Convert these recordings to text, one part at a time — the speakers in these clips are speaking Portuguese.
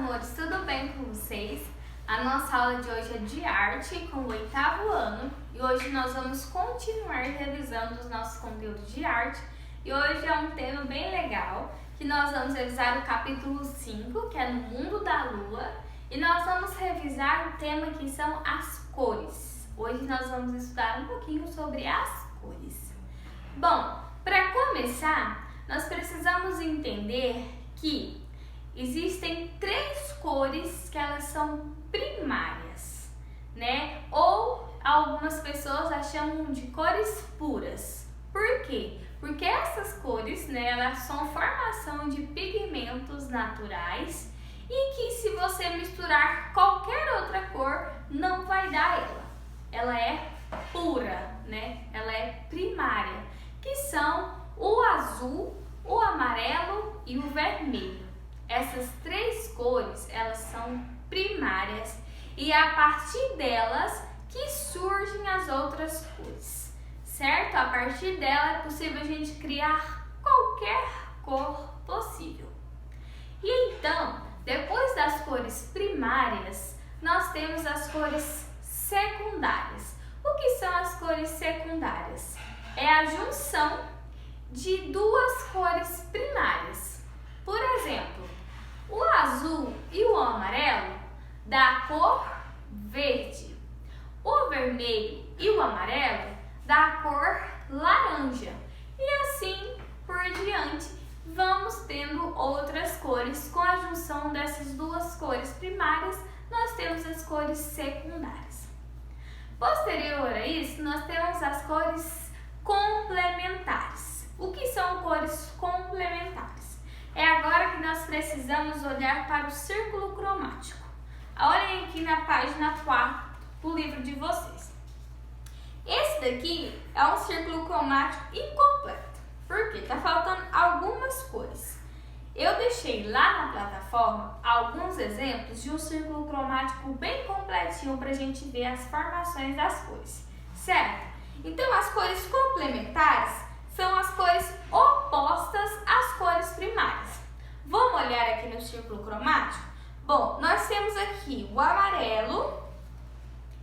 amores, tudo bem com vocês? A nossa aula de hoje é de arte com o 8º ano e hoje nós vamos continuar revisando os nossos conteúdos de arte e hoje é um tema bem legal que nós vamos revisar o capítulo 5, que é no mundo da lua, e nós vamos revisar o tema que são as cores. Hoje nós vamos estudar um pouquinho sobre as cores. Bom, para começar, nós precisamos entender que existem 3 cores que elas são primárias, né? Ou algumas pessoas as chamam de cores puras. Por quê? Porque essas cores, né, elas são formação de pigmentos naturais e que se você misturar qualquer outra cor, não vai dar ela. Ela é pura, né? Ela é primária, que são o azul, o amarelo e o vermelho. Essas 3 cores, elas são primárias e é a partir delas que surgem as outras cores, certo? A partir dela é possível a gente criar qualquer cor possível. E então, depois das cores primárias, nós temos as cores secundárias. O que são as cores secundárias? É a junção de 2 cores primárias. Por exemplo, o azul e o amarelo dá a cor verde. O vermelho e o amarelo dá a cor laranja. E assim por diante, vamos tendo outras cores. Com a junção dessas 2 cores primárias, nós temos as cores secundárias. Posterior a isso, nós temos as cores complementares. O que são cores complementares? É agora que nós precisamos olhar para o círculo cromático. Olhem aqui na página 4 do livro de vocês. Esse daqui é um círculo cromático incompleto. Por quê? Está faltando algumas cores. Eu deixei lá na plataforma alguns exemplos de um círculo cromático bem completinho para a gente ver as formações das cores, certo? Então, as cores complementares são as cores opostas às cores primárias. Vamos olhar aqui no círculo cromático? Bom, nós temos aqui o amarelo,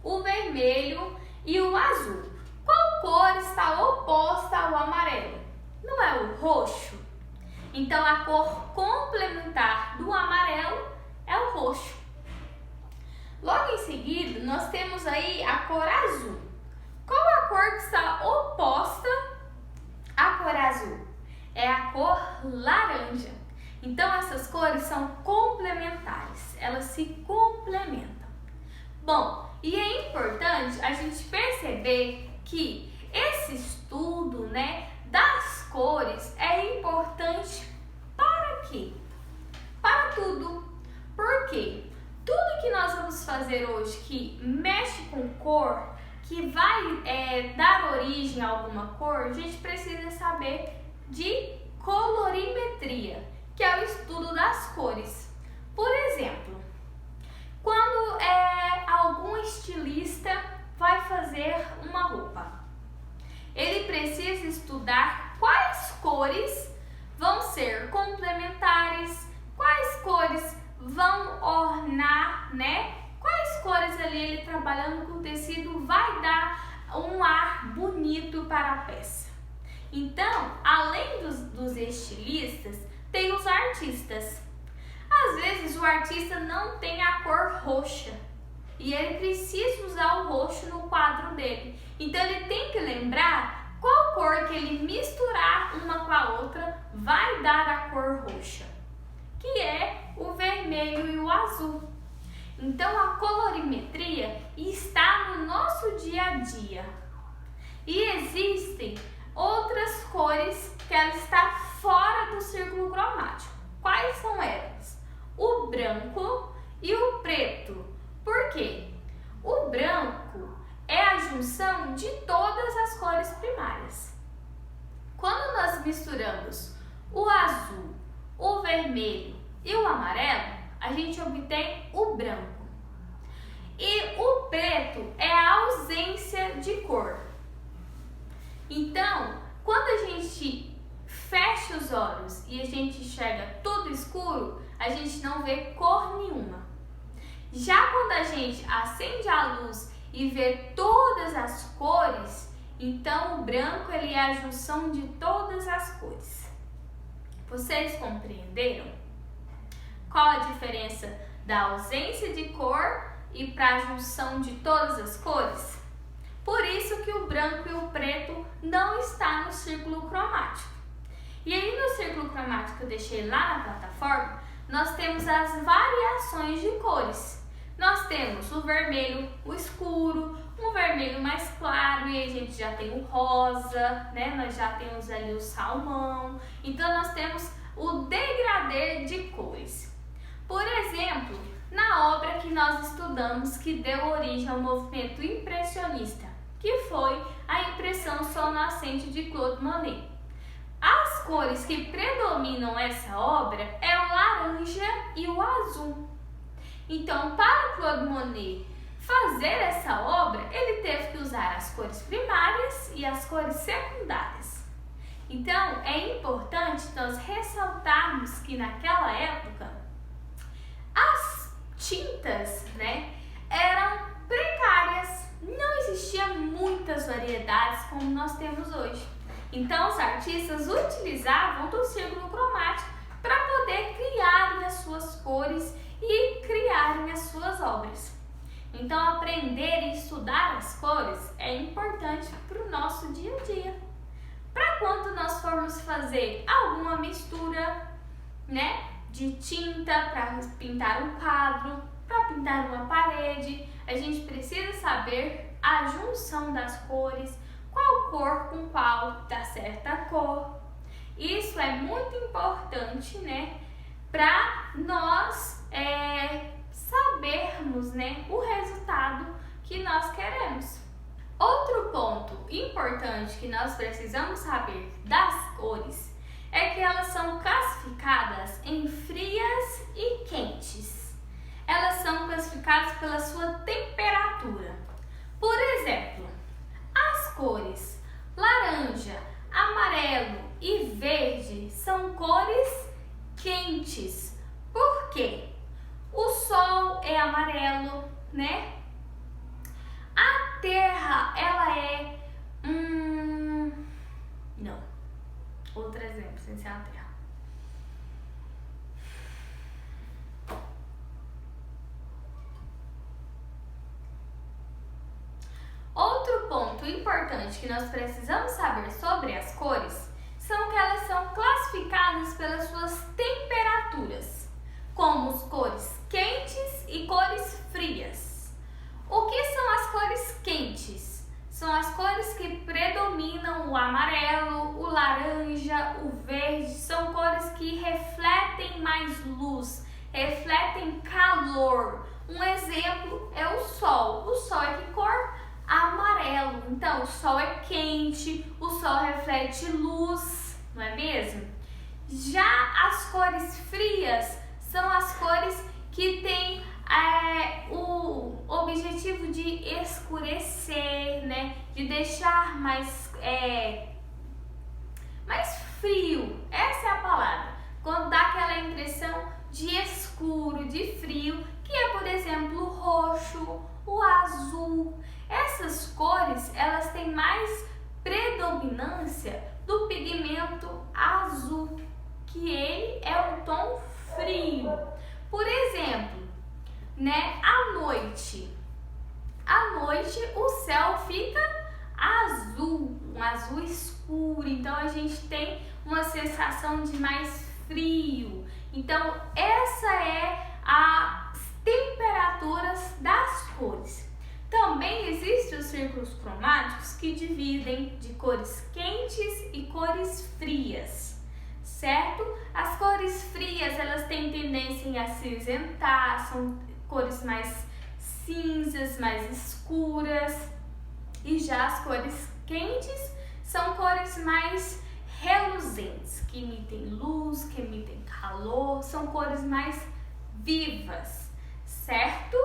o vermelho e o azul. Qual cor está oposta ao amarelo? Não é o roxo? Então, a cor complementar do amarelo é o roxo. Logo em seguida, nós temos aí a cor azul. Qual a cor que está oposta à cor azul? É a cor laranja. Então, essas cores são complementares, elas se complementam. Bom, e é importante a gente perceber que esse estudo, né, das cores é importante para quê? Para tudo. Por quê? Tudo que nós vamos fazer hoje que mexe com cor, que vai dar origem a alguma cor, a gente precisa saber de colorimetria, que é o estudo das cores. Por exemplo, quando algum estilista vai fazer uma roupa, ele precisa estudar quais cores vão ser complementares, quais cores vão ornar, né? Quais cores ali ele trabalhando com o tecido vai dar um ar bonito para a peça. Então, além dos estilistas, tem os artistas. Às vezes o artista não tem a cor roxa e ele precisa usar o roxo no quadro dele. Então ele tem que lembrar qual cor que ele misturar uma com a outra vai dar a cor roxa, que é o vermelho e o azul. Então a colorimetria está no nosso dia a dia. E existem outras cores que ela está fora do círculo cromático. Quais são elas? O branco e o preto. Por quê? O branco é a junção de todas as cores primárias. Quando nós misturamos o azul, o vermelho e o amarelo, a gente obtém o branco. E o preto é a ausência de cor. Então, quando a gente fecha os olhos e a gente enxerga tudo escuro, a gente não vê cor nenhuma. Já quando a gente acende a luz e vê todas as cores, então o branco ele é a junção de todas as cores. Vocês compreenderam? Qual a diferença da ausência de cor e para a junção de todas as cores? Por isso que o branco e o preto não estão no círculo cromático. E aí no círculo cromático que eu deixei lá na plataforma, nós temos as variações de cores. Nós temos o vermelho, o escuro, um vermelho mais claro, e aí a gente já tem o rosa, né? Nós já temos ali o salmão. Então nós temos o degradê de cores. Por exemplo, na obra que nós estudamos que deu origem ao movimento impressionista, que foi a impressão Sol Nascente de Claude Monet. As cores que predominam essa obra é o laranja e o azul. Então, para Claude Monet fazer essa obra, ele teve que usar as cores primárias e as cores secundárias. Então, é importante nós ressaltarmos que naquela época as tintas, né, eram precárias, não existiam muitas variedades como nós temos hoje. Então, os artistas utilizavam do círculo cromático para poder criarem as suas cores e criarem as suas obras. Então, aprender e estudar as cores é importante para o nosso dia a dia. Para quando nós formos fazer alguma mistura, né, de tinta para pintar um quadro, para pintar uma parede, a gente precisa saber a junção das cores, qual cor com qual dá certa cor. Isso é muito importante, né, para nós sabermos, né, o resultado que nós queremos. Outro ponto importante que nós precisamos saber das cores é que elas são classificadas em frias e quentes. Elas são classificadas pela sua temperatura. Por exemplo, as cores laranja, amarelo e verde são cores quentes. Por quê? O sol é amarelo, né? A terra, ela é... Não. Outro exemplo, sem ser a terra. Outro ponto importante que nós precisamos saber sobre as cores são que elas são classificadas pelas suas temperaturas, como as cores quentes e cores frias. O que são as cores quentes? São as cores que predominam o amarelo, o laranja, o verde, são cores que refletem mais luz, refletem calor. Um exemplo é o sol. O sol é que cor? Amarelo. Então, o sol é quente, o sol reflete luz, não é mesmo? Já as cores frias são as cores que têm o objetivo de escurecer, né? De deixar mais frio. Essa é a palavra. Quando dá aquela impressão de escuro, de frio, que é, por exemplo, o roxo, o azul. Essas cores, elas têm mais predominância do pigmento azul, que ele é um tom frio. Por exemplo, né, à noite o céu fica azul, um azul escuro, então a gente tem uma sensação de mais frio. Então, essa é as temperaturas das cores. Também existem os círculos cromáticos que dividem de cores quentes e cores frias, certo? As cores frias, elas têm tendência em acinzentar, são cores mais cinzas, mais escuras. E já as cores quentes são cores mais reluzentes, que emitem luz, que emitem calor, são cores mais vivas, certo?